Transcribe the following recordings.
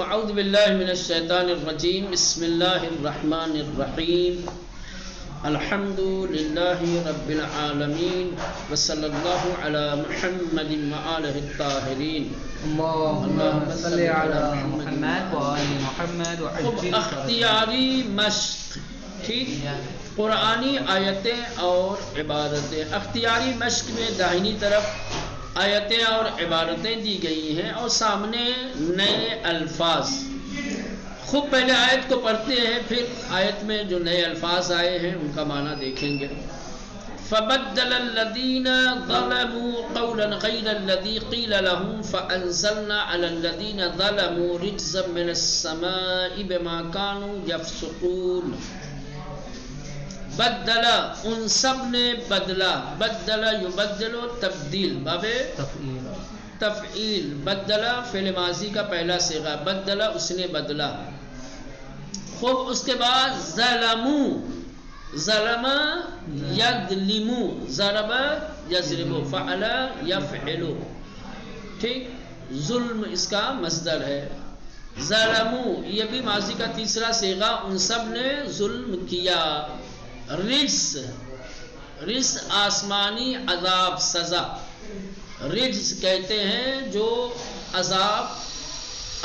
اعوذ باللہ من الشیطان الرجیم بسم اللہ الرحمن الرحیم الحمد للہ رب العالمین وصلی اللہ علی محمد وآلہ الطاہرین اللہم صلی علی محمد وآل محمد وعجل اختیاری مشق، ٹھیک، قرآنی آیتیں اور عبارتیں۔ اختیاری مشق میں داہنی طرف آیتیں اور عبارتیں دی گئی ہیں اور سامنے نئے الفاظ۔ خوب پہلے آیت کو پڑھتے ہیں، پھر آیت میں جو نئے الفاظ آئے ہیں ان کا معنی دیکھیں گے۔ فَبَدَّلَ الَّذِينَ ظَلَمُوا قَوْلًا غَيْرَ الَّذِي قِيلَ لَهُمْ فَأَنزَلْنَا عَلَى الَّذِينَ ظَلَمُوا رِجْزًا مِّنَ السَّمَاءِ بِمَا كَانُوا يَفْسُقُونَ۔ بدلا، ان سب نے بدلا، بدلا یبدل تبدیل، باب تفعیل، بدلا فعل ماضی کا پہلا صیغہ، بدلا اس نے بدلا۔ خوب اس کے بعد ظلموا، ظلم یظلم، ضرب یضرب، فعل یفعل، ٹھیک، ظلم اس کا مصدر ہے۔ ظلموا یہ بھی ماضی کا تیسرا صیغہ، ان سب نے ظلم کیا۔ رجس، رجس آسمانی عذاب، سزا، رجس کہتے ہیں جو عذاب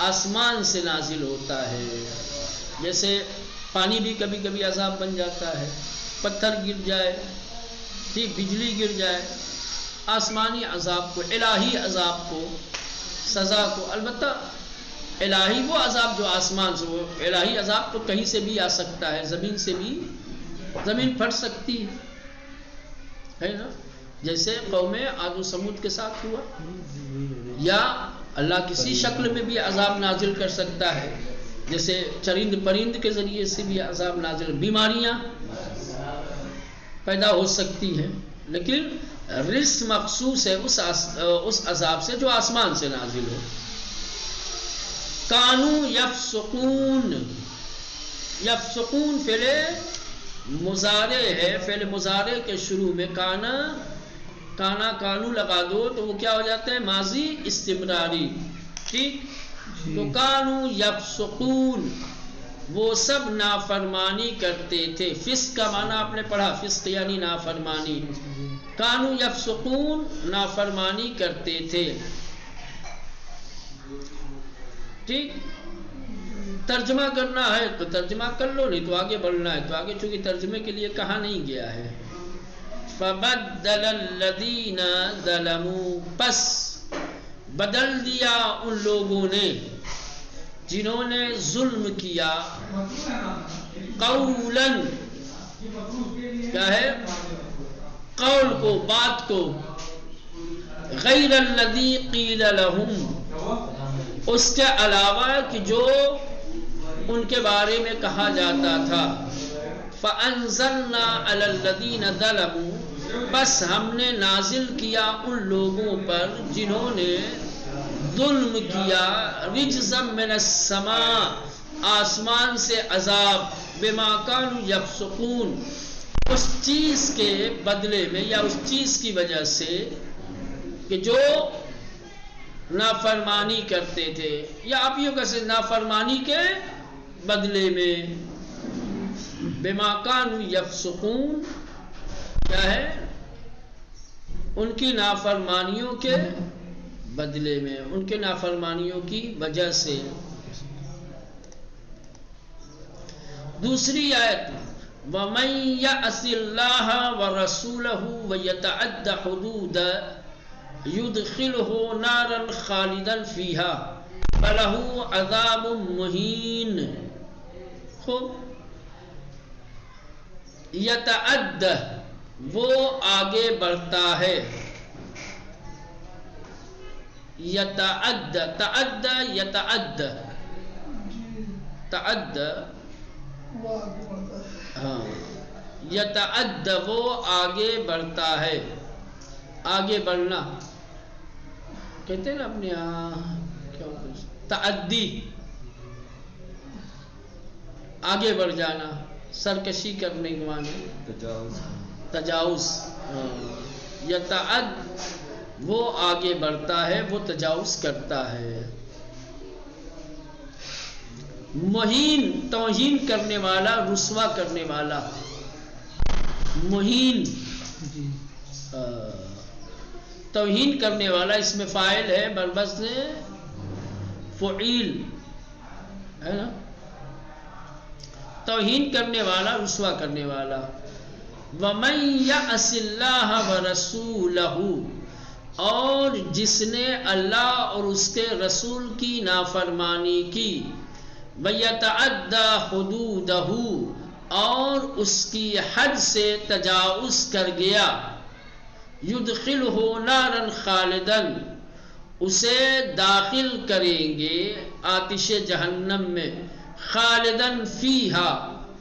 آسمان سے نازل ہوتا ہے، جیسے پانی بھی کبھی کبھی عذاب بن جاتا ہے، پتھر گر جائے، ٹھیک، بجلی گر جائے، آسمانی عذاب کو، الہی عذاب کو، سزا کو۔ البتہ الہی وہ عذاب جو آسمان سے، وہ الہی عذاب تو کہیں سے بھی آ سکتا ہے، زمین سے بھی، زمین پھٹ سکتی ہے نا، جیسے قوم عاد و سمود کے ساتھ ہوا، یا اللہ کسی شکل میں بھی عذاب نازل کر سکتا ہے، جیسے چرند پرند کے ذریعے سے بھی عذاب نازل، بیماریاں پیدا ہو سکتی ہیں، لیکن رزق مخصوص ہے اس عذاب سے جو آسمان سے نازل ہو۔ کانو یفسقون، یفسقون فعل مضارع ہے، فعل مضارع کے شروع میں کانا، کانا کانو لگا دو تو وہ کیا ہو جاتا ہے؟ ماضی استمراری، ٹھیک۔ تو کانو یفسقون، وہ سب نافرمانی کرتے تھے۔ فسق کا معنی آپ نے پڑھا، فسق یعنی نافرمانی۔ کانو یفسقون، نافرمانی کرتے تھے، ٹھیک۔ ترجمہ کرنا ہے تو ترجمہ کر لو، نہیں تو آگے بڑھنا ہے تو آگے، چونکہ ترجمے کے لیے کہا نہیں گیا ہے۔ فَبَدَّلَ الَّذِينَ ظَلَمُوا، پس بدل دیا ان لوگوں نے جنہوں نے ظلم کیا، قولاً، کیا ہے؟ قول کو، بات کو، غیر الذی قیل لہم، اس کے علاوہ کہ جو ان کے بارے میں کہا جاتا تھا۔ فَأَنزَلْنَا عَلَى الَّذِينَ ظَلَمُوا، بس ہم نے نازل کیا ان لوگوں پر جنہوں نے ظلم کیا، رجزا من السماء، آسمان سے عذاب، بما كانوا يفسقون، اس چیز کے بدلے میں یا اس چیز کی وجہ سے کہ جو نافرمانی کرتے تھے، یا آپ یوں کہتے ہیں نافرمانی کے بدلے میں، بما كانوا يفسقون کیا ہے؟ ان کی نافرمانیوں کے بدلے میں، ان کے نافرمانیوں کی وجہ سے۔ دوسری آیت، وَمَن يَعْصِ اللَّهَ وَرَسُولَهُ وَيَتَعَدَّ حُدُودَهُ يُدْخِلْهُ نَارًا خَالِدًا فِيهَا وَلَهُ عَذَابٌ مُهِينٌ۔ خوب، یتعد، وہ آگے بڑھتا ہے، یتعد، تعد یتعد، تعد، ہاں، یتعد وہ آگے بڑھتا ہے، آگے بڑھنا کہتے ہیں نا اپنے یہاں، تعدی، آگے بڑھ جانا، سرکشی کرنے کے معنی، تجاوز، وہ آگے بڑھتا ہے، وہ تجاوز کرتا ہے۔ مہین توہین کرنے والا، رسوا کرنے والا، مہین توہین کرنے والا، اس میں فاعل ہے بربس نے فعیل ہے نا، توہین کرنے والا، رسوا کرنے والا۔ وَمَن يَعْصِ اللَّهَ وَرَسُولَهُ، اور جس نے اللہ اور اس کے رسول کی نافرمانی کی، وَيَتَعَدَّى حُدُودَهُ، اور اس کی حد سے تجاوز کر گیا، يُدْخِلْهُ نَارًا خَالِدًا، اسے داخل کریں گے آتش جہنم میں، خالدن فیہا،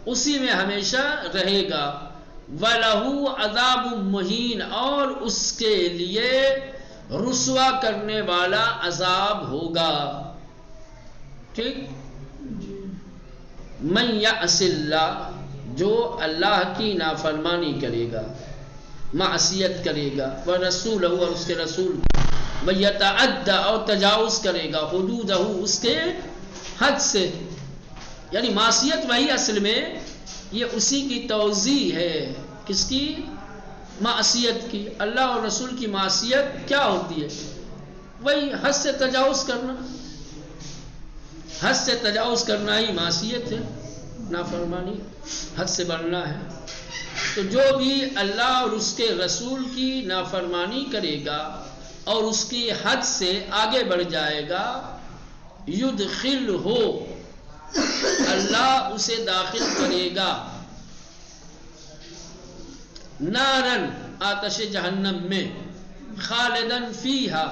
اسی میں ہمیشہ رہے گا، وَلَهُ عَذَابٌ مُّہِینٌ، اور اس کے لیے رسوا کرنے والا عذاب ہوگا۔ ٹھیک، من یعص اللہ، جو اللہ کی نافرمانی کرے گا، معصیت کرے گا، ورسولہ، اور اس کے رسول کی، وَيَتَعَدَّ، اور تجاوز کرے گا، حدودہ، اس کے حد سے، یعنی معصیت وہی اصل میں یہ اسی کی توضیح ہے، کس کی؟ معصیت کی۔ اللہ اور رسول کی معصیت کیا ہوتی ہے؟ وہی حد سے تجاوز کرنا، حد سے تجاوز کرنا ہی معصیت ہے، نافرمانی، حد سے بڑھنا ہے۔ تو جو بھی اللہ اور اس کے رسول کی نافرمانی کرے گا اور اس کی حد سے آگے بڑھ جائے گا، یدخلہ، اللہ اسے داخل کرے گا، نارن، آتش جہنم میں، خالدن فیہا،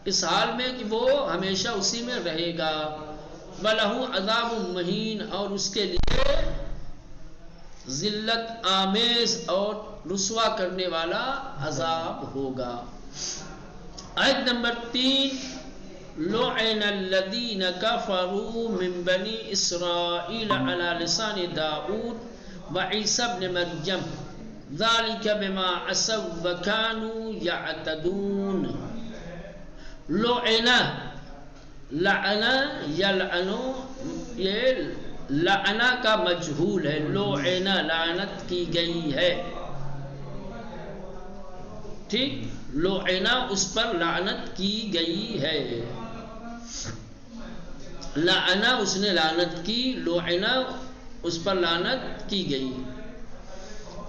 اس حال میں کہ وہ ہمیشہ اسی میں رہے گا، وَلَهُ عَذَابٌ مُّہِینٌ، اور اس کے لیے ذلت آمیز اور رسوا کرنے والا عذاب ہوگا۔ آیت نمبر 3، لُعِنَ الَّذِينَ كَفَرُوا مِن بَنِي إِسْرَائِيلَ عَلَى لِسَانِ دَاؤُودَ وَعِيسَى ابْنِ مَرْيَمَ ذَلِكَ بِمَا عَصَوا وَكَانُوا يَعْتَدُونَ۔ لُعِنَ، لعنَ یلعنُ، یہ لعنہ کا مجہول ہے، لعنَ، لعنت کی گئی ہے، ٹھیک، لعنہ، اس پر لعنت کی گئی ہے، لعنہ، اس نے لعنت کی، لعنہ، اس پر لعنت کی گئی۔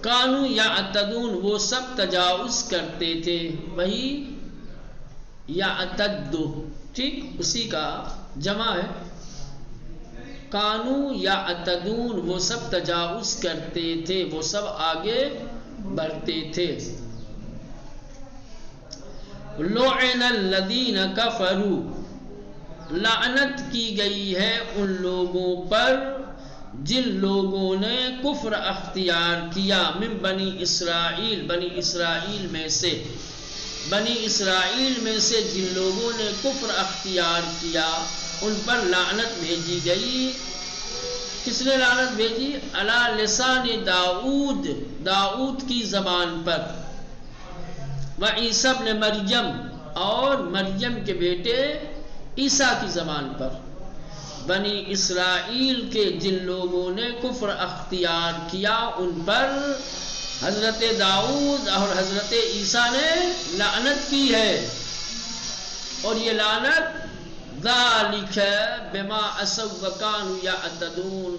کانوا یعتدون، وہ سب تجاوز کرتے تھے، وہی یعتد، ٹھیک، اسی کا جمع ہے، کانوا یعتدون، وہ سب تجاوز کرتے تھے، وہ سب آگے بڑھتے تھے۔ لعن الذین کفروا، لعنت کی گئی ہے ان لوگوں پر جن لوگوں نے کفر اختیار کیا، من بنی اسرائیل، بنی اسرائیل میں سے، بنی اسرائیل میں سے جن لوگوں نے کفر اختیار کیا ان پر لعنت بھیجی گئی۔ کس نے لعنت بھیجی؟ علی لسان داؤد، داؤد کی زبان پر، وعیسیٰ ابن مریم، اور مریم کے بیٹے عیسیٰ کی زبان پر۔ بنی اسرائیل کے جن لوگوں نے کفر اختیار کیا ان پر حضرت داؤد اور حضرت عیسیٰ نے لعنت کی ہے، اور یہ لعنت ذالک بما عصوا وکانوا یعتدون،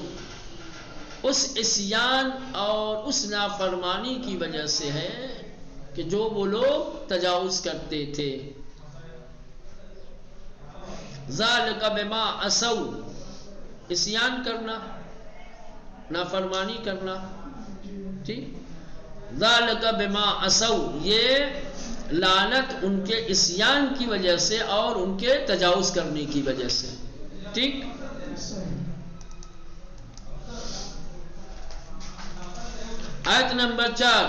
اس عصیان اور اس نافرمانی کی وجہ سے ہے کہ جو وہ لوگ تجاوز کرتے تھے۔ ذالک بما عصوا، عصیان کرنا، نافرمانی کرنا، ٹھیک، ذالک بما عصوا، یہ لعنت ان کے عصیان کی وجہ سے اور ان کے تجاوز کرنے کی وجہ سے، ٹھیک۔ آیت نمبر 4،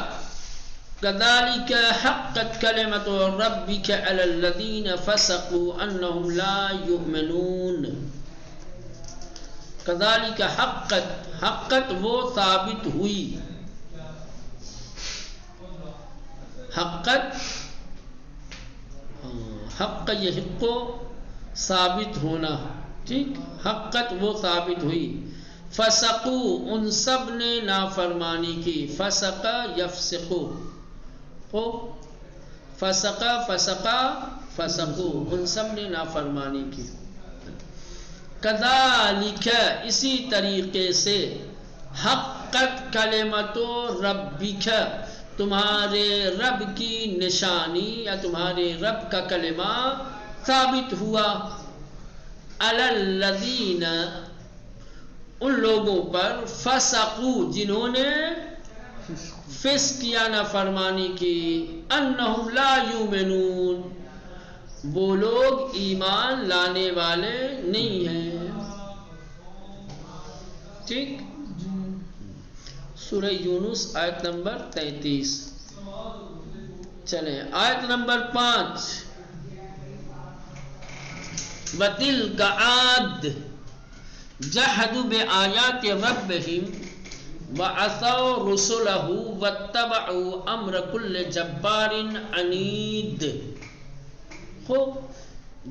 كذلك حقت كلمة ربك على الذين فسقوا أنهم لا يؤمنون۔ كذلك حقت، حقت وہ ثابت ہوئی، حقت حق یحق ثابت ہونا، ٹھیک، حقت وہ ثابت ہوئی. فسقو ان سب نے نافرمانی کی. فسقا یفسقو، ہو فسقا فسقا فسقو ان سب نے نافرمانی کی. کذالک اسی طریقے سے، حقت کلمت ربک تمہارے رب کی نشانی یا تمہارے رب کا کلمہ ثابت ہوا، علی الذین ان لوگوں پر، فسقو جنہوں نے فسق یا نافرمانی کی، انہم لا یؤمنون وہ لوگ ایمان لانے والے نہیں ہیں. ٹھیک، سورہ یونس آیت نمبر 33. چلیں آیت نمبر 5. وَتِلْكَ عَادٌ جَحَدُوا بِآيَاتِ رَبِّهِمْ وَعَصَوْا رُسُلَهُ وَاتَّبَعُوا أَمْرَ كُلِّ جَبَّارٍ عَنِيدٍ. خوب،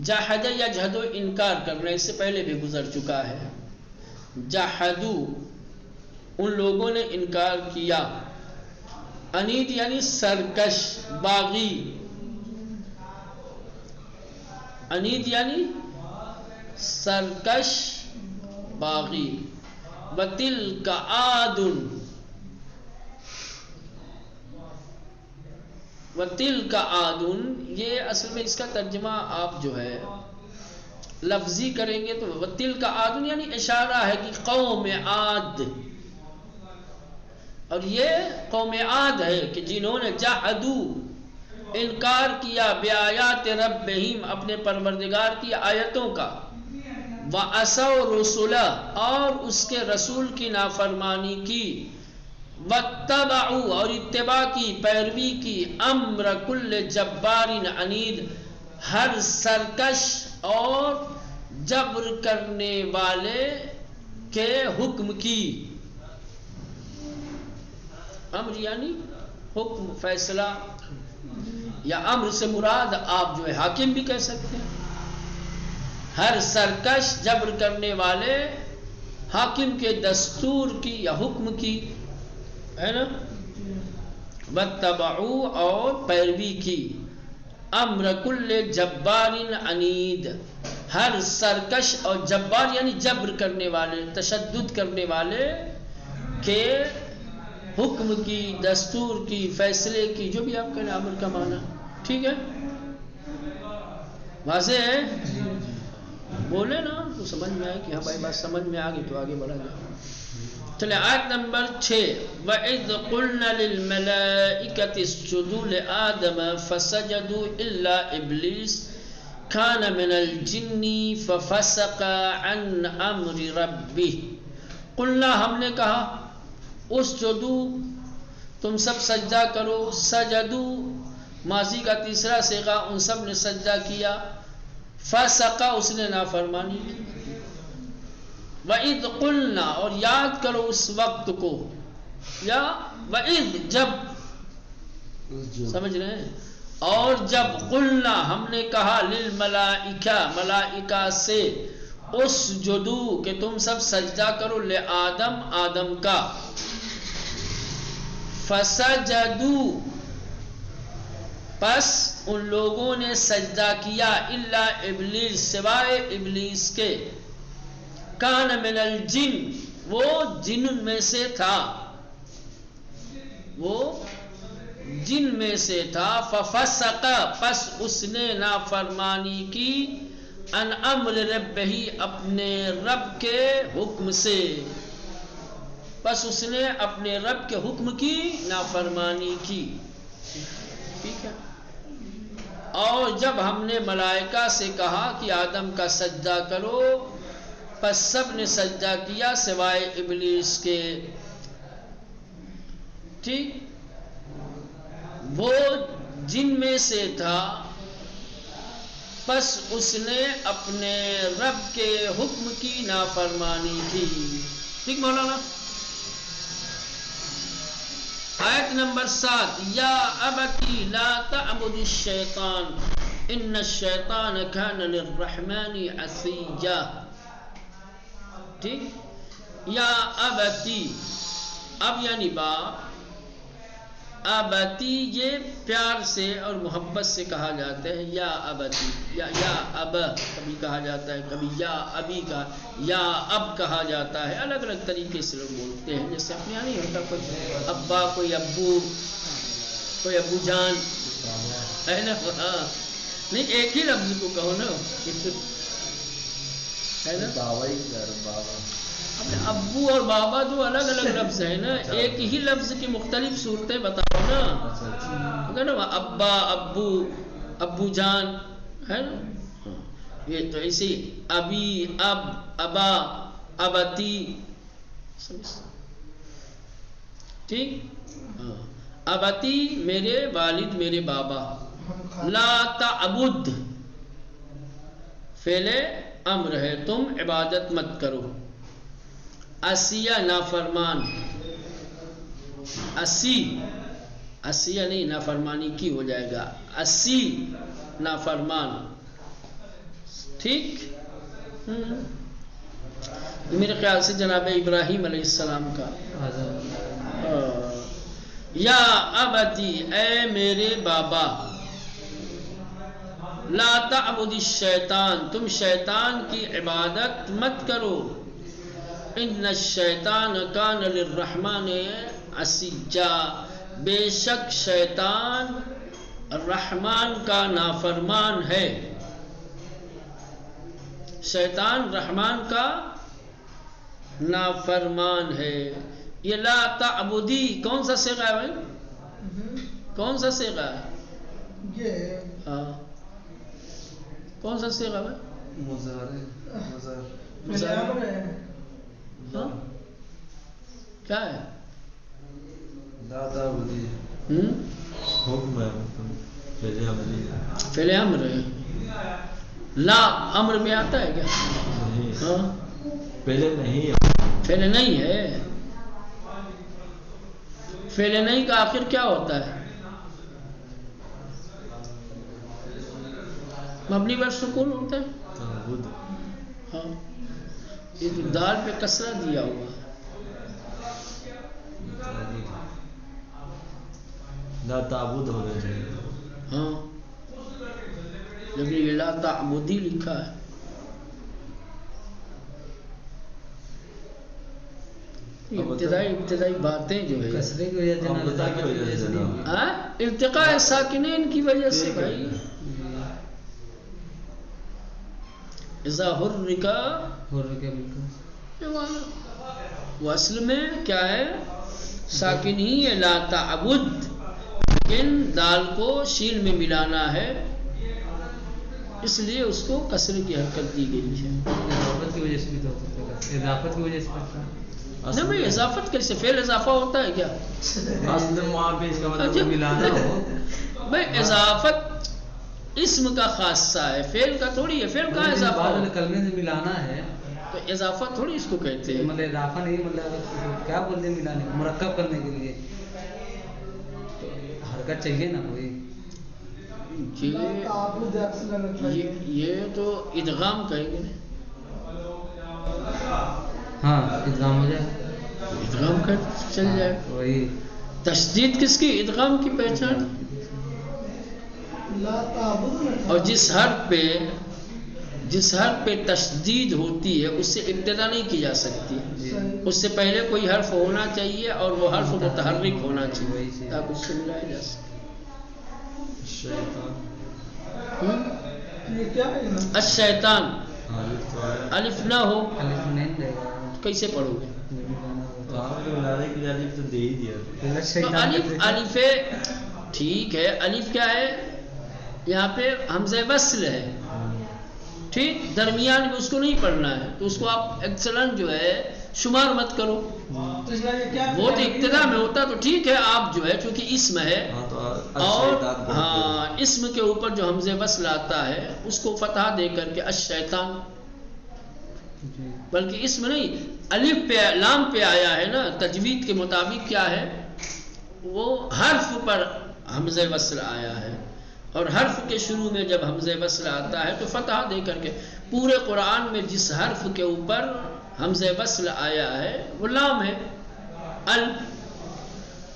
جاہد یجہد انکار کرنا، اس سے پہلے بھی گزر چکا ہے. جاہدو ان لوگوں نے انکار کیا، انید یعنی سرکش باغی، انید یعنی سرکش باغی. وَتِلْكَ عَادٌ وَتِلْكَ عَادٌ یہ اصل میں اس کا ترجمہ آپ جو ہے لفظی کریں گے تو وَتِلْكَ عَادٌ یعنی اشارہ ہے کہ قوم عاد، اور یہ قوم عاد ہے کہ جنہوں نے جحدو انکار کیا بآیات ربہم اپنے پروردگار کی آیتوں کا، وَعَصَوْا رُسُلَهُ اور اس کے رسول کی نافرمانی کی، وَاتَّبَعُوا اور اتباع کی، پیروی کی، امر کل جبار عنید ہر سرکش اور جبر کرنے والے کے حکم کی. امر یعنی حکم، فیصلہ، یا امر سے مراد آپ جو ہے حاکم بھی کہہ سکتے ہیں. ہر سرکش جبر کرنے والے حاکم کے دستور کی یا حکم کی، ہے نا. واتبعوا اور پیروی کی، امر کل جبار عنید ہر سرکش اور جبار یعنی جبر کرنے والے، تشدد کرنے والے کے حکم کی، دستور کی، فیصلے کی، جو بھی آپ کہنا امر کا معنی. ٹھیک ہے، واضح ہے؟ بولے نا تو سمجھ میں آئے کہ ہاں بھائی بات سمجھ میں آ گئی تو آگے بڑھا جائے. چلے آیت نمبر 6. وَإِذْ قُلْنَا لِلْمَلَائِكَةِ اسْجُدُوا لِآدَمَ فَسَجَدُوا إِلَّا إِبْلِيسَ كَانَ مِنَ الْجِنِّ فَفَسَقَ عَنْ أَمْرِ رَبِّهِ. قُلْنَا ہم نے کہا، اسجدوا تم سب سجدہ کرو. سجدو ماضی کا تیسرا صیغہ، ان سب نے سجدہ کیا. فسقا اس نے نافرمانی کی. وَإِذْ قُلْنَا اور یاد کرو اس وقت کو، یا وَإِذْ جب، سمجھ رہے ہیں، اور جب قلنا ہم نے کہا للملائکہ ملائکہ سے، اسجدو کہ تم سب سجدہ کرو، لآدم آدم کا. فسجدو پس ان لوگوں نے سجدہ کیا، الا ابلیس سوائے ابلیس کے، کان من الجن وہ جن میں سے تھا، وہ جن میں سے تھا. ففسق پس اس نے نافرمانی کی، ان امر ربہ اپنے رب کے حکم سے، بس اس نے اپنے رب کے حکم کی نافرمانی کی. ٹھیک ہے. اور جب ہم نے ملائکہ سے کہا کہ آدم کا سجدہ کرو، پس سب نے سجدہ کیا سوائے ابلیس کے. ٹھیک، وہ جن میں سے تھا، پس اس نے اپنے رب کے حکم کی نافرمانی کی. ٹھیک مولانا. آیت نمبر 7. یا ابتی لا تعبد الشیطان ان الشیطان کان للرحمن عصیا. ٹھیک. یا ابتی، اب یعنی باپ، ابتی یہ پیار سے اور محبت سے کہا جاتا ہے. یا ابتی، یا اب کبھی کہا جاتا ہے، کبھی یا ابی کا یا اب کہا جاتا ہے. الگ الگ طریقے سے لوگ بولتے ہیں. جیسے اپنے یہاں نہیں ہوتا کوئی ابا، کوئی ابو، کوئی ابو جان ہے نا. ہاں نہیں، ایک ہی لفظ کو کہو نا، ہے نا. ابو اور بابا دو الگ الگ لفظ ہیں نا، ایک ہی لفظ کی مختلف صورتیں بتاؤ نا. اگر نا ابا، ابو، ابو جان ہے نا. یہ تو ایسے ابی، اب، ابا، ابتی. ٹھیک. ابتی میرے والد، میرے بابا. لا تعبد فعل امر ہے، تم عبادت مت کرو. اسیہ نافرمان، اسیہ نہیں نافرمانی کی ہو جائے گا، اسی نافرمان. ٹھیک. میرے خیال سے جناب ابراہیم علیہ السلام کا. یا ابتی، اے میرے بابا. لا تعبد الشیطان، تم شیطان کی عبادت مت کرو. ان الشیطان کان للرحمن عصیا، بے شک شیطان رحمان کا نافرمان ہے. شیطان رحمان کا نافرمان ہے. یہ لا تعبدی کون سا صیغہ ہے بھائی؟ کون سا صیغہ ہے؟ ہاں کون سا صیغہ ہے؟ کیا ہے؟ لا تعبدی حکم ہے، فعل امر ہے. لا امر میں آتا ہے کیا؟ ہاں پہلے نہیں ہے، فعل نہیں ہے. فعل نہیں کا آخر کیا ہوتا ہے؟ مبنی پر سکون ہوتا ہے. ہاں یہ تو دال پہ کسرہ دیا ہوا. لا تعبد ہونا چاہیے. ہاں لیکن یہ لا تعبدی لکھا ہے. ابتدائی باتیں جو ہے التقاء ساکنین کی وجہ سے بھائی. اذا حرکا وہ اصل میں کیا ہے؟ ساکن ہی ہے لا تعبد، لیکن دال کو شین میں ملانا ہے، اس لیے اس کو کسر کی حرکت دی گئی ہے. اضافت کی وجہ سے بھی تو ہوتا ہے، اضافت کی وجہ سے. نہ بھائی اضافت کیسے؟ فعل اضافہ ہوتا ہے کیا؟ اصل وہاں پہ اس کا مطلب ملانا ہو بھائی. اضافت اسم کا خاصہ ہے، فعل کا تھوڑی ہے. فعل کا اضافہ کلمے سے ملانا ہے تو اضافہ تھوڑی اس کو کہتے ہیں. مطلب اضافہ نہیں، مطلب کیا بولتے ہیں ملانے، مرکب کرنے کے لیے حرکت چاہیے نا کوئی. یہ تو ادغام کہیں گے. ہاں ادغام ہو جائے، ادغام کر چل جائے. وہی تشدید کس کی؟ ادغام کی پہچان. اور جس حرف پہ تشدید ہوتی ہے اس سے ابتدا نہیں کی جا سکتی. اس سے پہلے کوئی حرف ہونا چاہیے اور وہ حرف متحرک ہونا چاہیے تاکہ اس سے ملایا جا سکے. الشیطان الف نہ ہو کیسے پڑھو گے؟ الف ٹھیک ہے. الف کیا ہے؟ یہاں پہ حمزہ وصل ہے. ٹھیک. درمیان میں اس کو نہیں پڑھنا ہے تو اس کو آپ ایکسلنٹ جو ہے شمار مت کرو. وہ تو ابتدا میں ہوتا تو ٹھیک ہے. آپ جو ہے چونکہ اسم ہے اور ہاں اسم کے اوپر جو حمزہ وصل آتا ہے اس کو فتحہ دے کر کے الشیطان، بلکہ اسم نہیں الف پہ لام پہ آیا ہے نا. تجوید کے مطابق کیا ہے؟ وہ حرف پر حمزہ وصل آیا ہے. اور حرف کے شروع میں جب حمزہ وصل آتا ہے تو فتح دے کر کے، پورے قرآن میں جس حرف کے اوپر حمزہ وصل آیا ہے وہ لام ہے،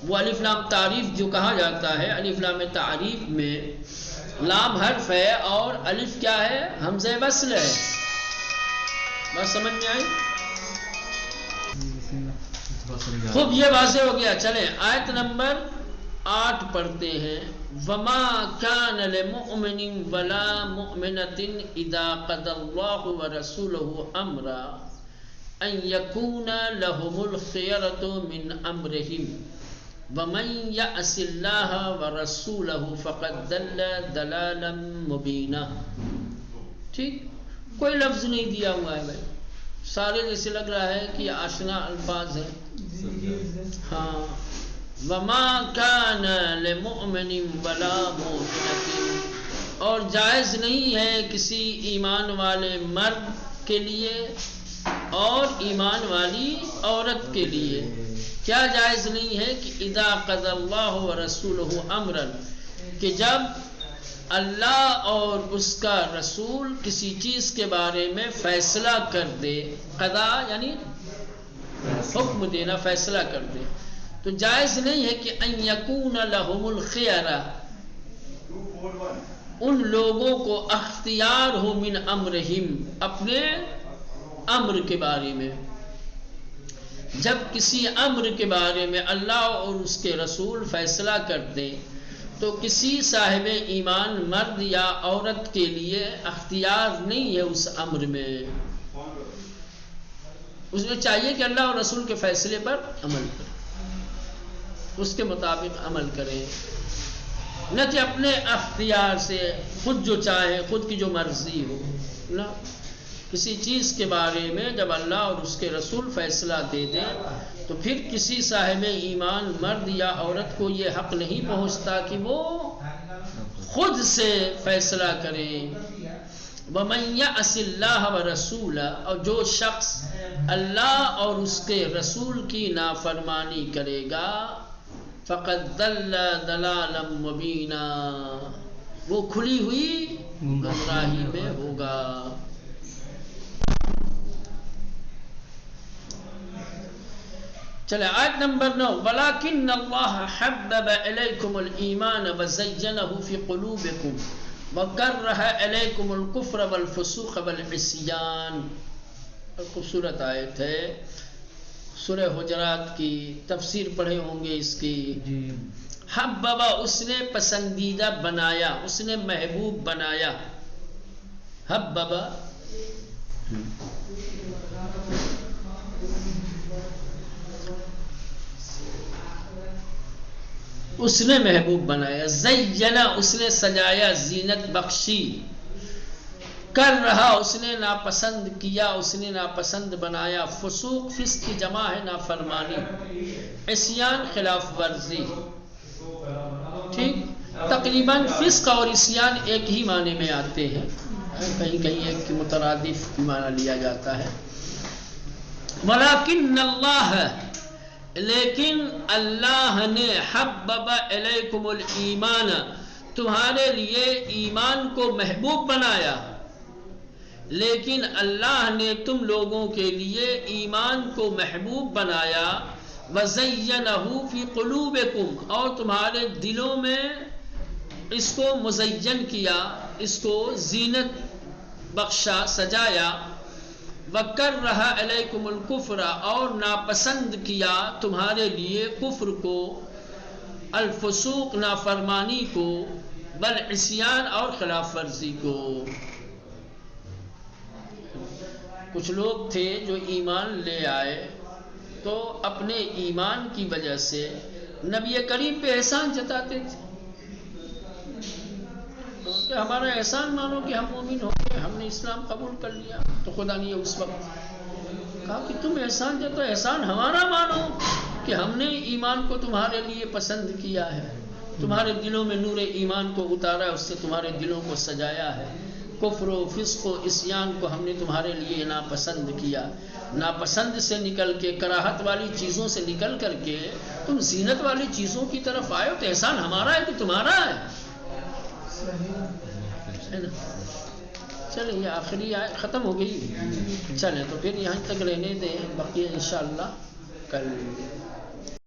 وہ الف لام تعریف جو کہا جاتا ہے، الف لام تعریف میں لام حرف ہے اور الف کیا ہے؟ حمزہ وصل ہے. بات سمجھ میں آئی؟ خوب، یہ واضح ہو گیا. چلیں آیت نمبر 8 پڑھتے ہیں. وَمَا كَانَ لِمُؤْمِنٍ وَلَا مُؤْمِنَةٍ إِذَا قَضَى اللَّهُ وَرَسُولُهُ أَمْرًا أَن يَكُونَ لَهُمُ الْخِيَرَةُ مِنْ أَمْرِهِمْ وَمَن يَعْصِ اللَّهَ وَرَسُولَهُ فَقَدْ ضَلَّ ضَلَالًا مُبِينًا. ٹھیک، کوئی لفظ نہیں دیا ہوا ہے بھائی، سارے جیسے لگ رہا ہے کہ آشنا الفاظ ہیں. ہاں، وَمَا كَانَ لِمُؤْمِنٍ وَلَا مُؤْمِنَةٍ، اور جائز نہیں ہے کسی ایمان والے مرد کے لیے اور ایمان والی عورت کے لیے. کیا جائز نہیں ہے؟ کہ اذا قضى اللہ ورسولہ امرا، کہ جب اللہ اور اس کا رسول کسی چیز کے بارے میں فیصلہ کر دے. قضا یعنی حکم دینا، فیصلہ کر دے. تو جائز نہیں ہے کہ ان یکون لہم الخیرہ، ان لوگوں کو اختیار ہو من امرہم، اپنے امر کے بارے میں. جب کسی امر کے بارے میں اللہ اور اس کے رسول فیصلہ کر دیں تو کسی صاحب ایمان مرد یا عورت کے لیے اختیار نہیں ہے اس امر میں. اس میں چاہیے کہ اللہ اور رسول کے فیصلے پر عمل کرے، اس کے مطابق عمل کرے، نہ کہ اپنے اختیار سے خود جو چاہے، خود کی جو مرضی ہو. نہ، کسی چیز کے بارے میں جب اللہ اور اس کے رسول فیصلہ دے دیں تو پھر کسی صاحب ایمان مرد یا عورت کو یہ حق نہیں پہنچتا کہ وہ خود سے فیصلہ کرے. وَمَن يَعْصِ اللَّهَ وَرَسُولَهُ، اور جو شخص اللہ اور اس کے رسول کی نافرمانی کرے گا فَقَدْ ضَلَّ ضَلَالًا مُبِينًا، وہ کھلی ہوئی گمراہی میں ہوگا. چلے آیت نمبر 9. وَلَكِنَّ اللَّهَ حَبَّبَ إِلَيْكُمُ الْإِيمَانَ وَزَيَّنَهُ فِي قُلُوبِكُمْ وَكَرَّهَ إِلَيْكُمُ الْكُفْرَ وَالْفُسُوقَ وَالْعِصْيَانَ. خوبصورت آیت ہے، سورہ حجرات کی تفسیر پڑھے ہوں گے اس کی. حببہ، اس نے پسندیدہ بنایا، اس نے محبوب بنایا. حببہ اس نے محبوب بنایا. زینا، اس نے سجایا، زینت بخشی. کر رہا، اس نے ناپسند کیا، اس نے ناپسند بنایا. فسوق، فسق کی جمع ہے نافرمانی. عصیان، خلاف ورزی. ٹھیک، تقریباً فسق اور عصیان ایک ہی معنی میں آتے ہیں، کہیں کہیں ایک کی مترادف معنی لیا جاتا ہے. وَلَكِنَّ اللَّهَ، لیکن اللہ نے حبب الیکم الایمان، تمہارے لیے ایمان کو محبوب بنایا. لیکن اللہ نے تم لوگوں کے لیے ایمان کو محبوب بنایا. وزینہ فی قلوبکم، اور تمہارے دلوں میں اس کو مزین کیا، اس کو زینت بخشا، سجایا. وَكَرَّهَ عَلَيْكُمُ الْكُفْرَ، اور ناپسند کیا تمہارے لیے کفر کو، الفسوق نافرمانی کو، والعصیان اور خلاف ورزی کو. کچھ لوگ تھے جو ایمان لے آئے تو اپنے ایمان کی وجہ سے نبی کریم پہ احسان جتاتے تھے کہ ہمارا احسان مانو کہ ہم مومن ہو گئے، ہم نے اسلام قبول کر لیا. تو خدا نے اس وقت کہا کہ تم احسان جتاؤ، احسان ہمارا مانو کہ ہم نے ایمان کو تمہارے لیے پسند کیا ہے، تمہارے دلوں میں نور ایمان کو اتارا ہے، اس سے تمہارے دلوں کو سجایا ہے. کفر و فسق و عصیان کو ہم نے تمہارے لیے ناپسند کیا. ناپسند سے نکل کے، کراہت والی چیزوں سے نکل کر کے تم زینت والی چیزوں کی طرف آئے ہو، تو احسان ہمارا ہے کہ تمہارا ہے؟ ہے نا. چلیں یہ آخری آیت ختم ہو گئی. چلیں تو پھر یہاں تک رہنے دیں، بقیہ انشاءاللہ کل